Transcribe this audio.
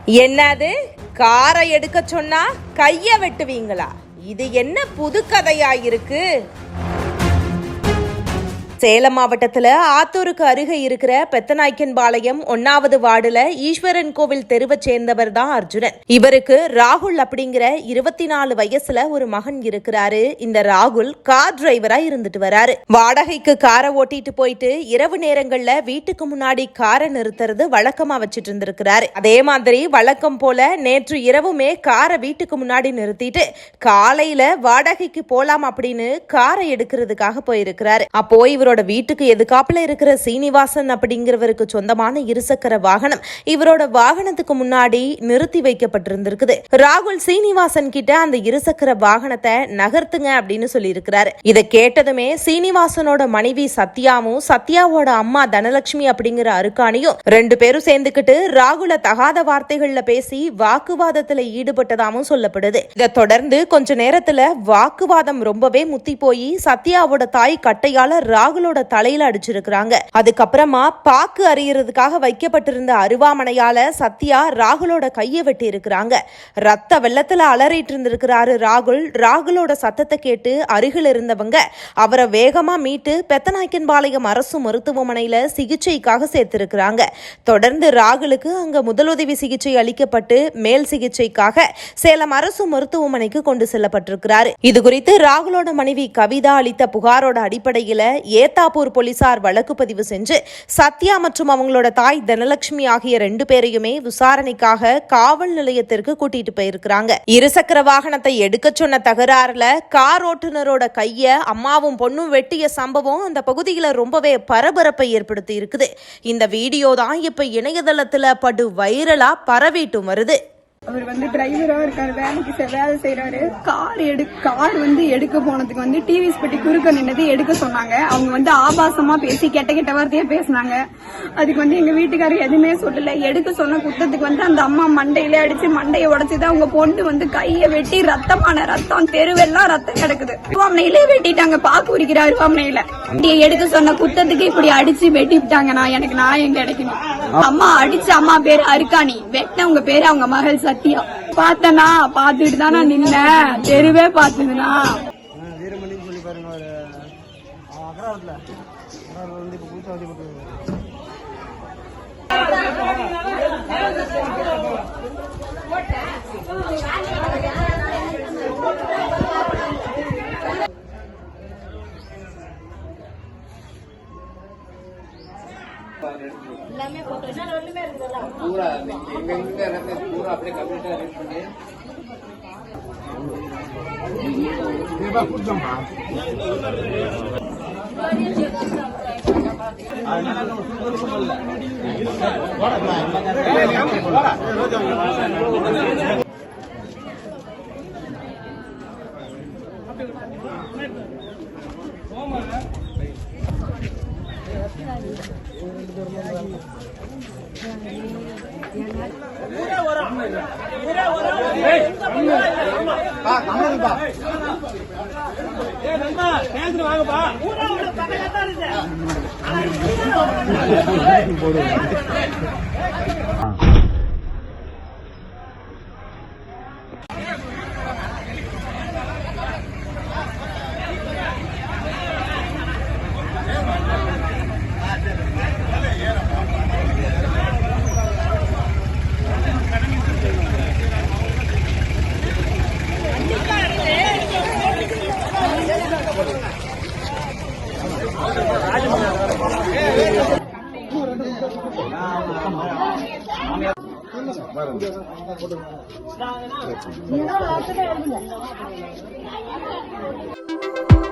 என்னது காரை எடுக்க சொன்னா கைய வெட்டுவீங்களா? இது என்ன புது கதையா இருக்கு? சேலம் மாவட்டத்துல ஆத்தூருக்கு அருகே இருக்கிற பெத்தநாய்க்கன்பாளையம் 1வது வார்டுல ஈஸ்வரன் கோவில் தெருவை சேர்ந்தவர் தான் அர்ஜுனன். இவருக்கு ராகுல் அப்படிங்கிற 24 வயசுல ஒரு மகன் இருக்கிறாரு. இந்த ராகுல் கார் டிரைவரா இருந்துட்டு வராரு. வாடகைக்கு காரை ஓட்டிட்டு போயிட்டு இரவு நேரங்கள்ல வீட்டுக்கு முன்னாடி காரை நிறுத்துறது வழக்கமா வச்சுட்டு இருந்திருக்கிறாரு. அதே மாதிரி வழக்கம் போல நேற்று இரவுமே காரை வீட்டுக்கு முன்னாடி நிறுத்திட்டு காலையில வாடகைக்கு போலாம் அப்படின்னு காரை எடுக்கிறதுக்காக போயிருக்கிறாரு. அப்போ இவரோட வீட்டுக்கு எதுக்காப்புல இருக்கிற சீனிவாசன் அப்படிங்கிறவருக்கு சொந்தமான இருசக்கர வாகனம் இவரோட வாகனத்துக்கு முன்னாடி நிறுத்தி வைக்கப்பட்டிருந்திருக்குது. ராகுல் சீனிவாசன் கிட்ட அந்த இருசக்கர வாகனத்தை நகர்த்துங்க அப்படின்னு சொல்லி இருக்கிறாரு. இதை கேட்டதுமே சீனிவாசனோட மனைவி சத்யாவும் சத்யாவோட அம்மா தனலட்சுமி அப்படிங்கிற அருக்காணியும் 2 பேரும் சேர்ந்துக்கிட்டு ராகுல தகாத வார்த்தைகள்ல பேசி வாக்குவாதத்துல ஈடுபட்டதாகவும் சொல்லப்படுது. இதை தொடர்ந்து கொஞ்ச நேரத்துல வாக்குவாதம் ரொம்பவே முத்தி போய் சத்யாவோட தாய் கட்டையால ராகுலோட தலையில அடிச்சிருக்காங்க. அதுக்கப்புறமா பாக்கு அறியறதுக்காக வைக்கப்பட்டிருந்த அருவாமனையால சத்யா ராகுலோட கையை வெட்டி இருக்கிறாங்க. ரத்த வெள்ளத்துல அலறிட்டு இருந்திருக்கிறாரு ராகுல். ராகுலோட சத்தத்தை கேட்டு அருகில் இருந்தவங்க அவரை வேகமா மீட்டு பெத்தநாய்க்கன்பாளையம் அரசு மருத்துவமனையில சிகிச்சைக்காக சேர்த்திருக்கிறாங்க. தொடர்ந்து ராகுலுக்கு அங்க முதலுதவி சிகிச்சை அளிக்கப்பட்டு மேல் சிகிச்சைக்காக சேலம் அரசு மருத்துவமனைக்கு கொண்டு செல்லப்பட்டிருக்கிறாரு. இது குறித்து ராகுலோட மனைவி கவிதா அளித்த புகாரோட அடிப்படையில ஏத்தாப்பூர் போலீசார் வழக்கு பதிவு செஞ்சு சத்யா மற்றும் அவங்களோட தாய் தனலட்சுமி ஆகிய 2 பேரையுமே விசாரணைக்காக காவல் நிலையத்திற்கு கூட்டிட்டு போயிருக்கிறாங்க. இருசக்கர வாகனத்தை எடுக்க சொன்ன தகராறுல கார் ஓட்டுநரோட கைய அம்மாவும் பொண்ணும் வெட்டிய சம்பவம் அந்த பகுதியில ரொம்பவே பரபரப்பை ஏற்படுத்தி இருக்குது. இந்த வீடியோ தான் இப்ப இணையதளத்துல படு வைரலா பரவிட்டும் வருது. அவர் டிரைவரா இருக்காரு, வேலை செய்யறாரு. கார் எடுக்க போனதுக்கு டிவிஎஸ் பெட்டி குறுக்க நின்னது எடுக்க சொன்னாங்க. அவங்க ஆபாசமா பேசி கெட்ட வார்த்தையா பேசினாங்க. அதுக்கு எங்க வீட்டுக்காரர் எதுவுமே சொல்லல. எடுக்க சொன்ன குத்தத்துக்கு அந்த அம்மா மண்டையில அடிச்சு மண்டையை உடைச்சுதான் அவங்க பொண்ணு கைய வெட்டி ரத்தம் தெருவெல்லாம் ரத்தம் கிடக்குது. அருவாமனையிலே வெட்டிட்டாங்க. பாக்கு உரிக்கிற அருவாமனையில எடுக்க சொன்ன குத்தத்துக்கு இப்படி அடிச்சு வெட்டிவிட்டாங்க. எனக்கு நியாயம் கிடைக்கணும். அம்மா அடிச்ச அம்மா பேரு அருக்காணி, வெட்டினவங்க பேரு அவங்க மகள் சத்யா. பார்த்தனா பாத்துட்டு தானா நின்ன, தெருவே பாத்துதுனா. पूरा पूरा अपने कंप्यूटर अरेंज பண்ணி தேவா குடும்பமா Thank you.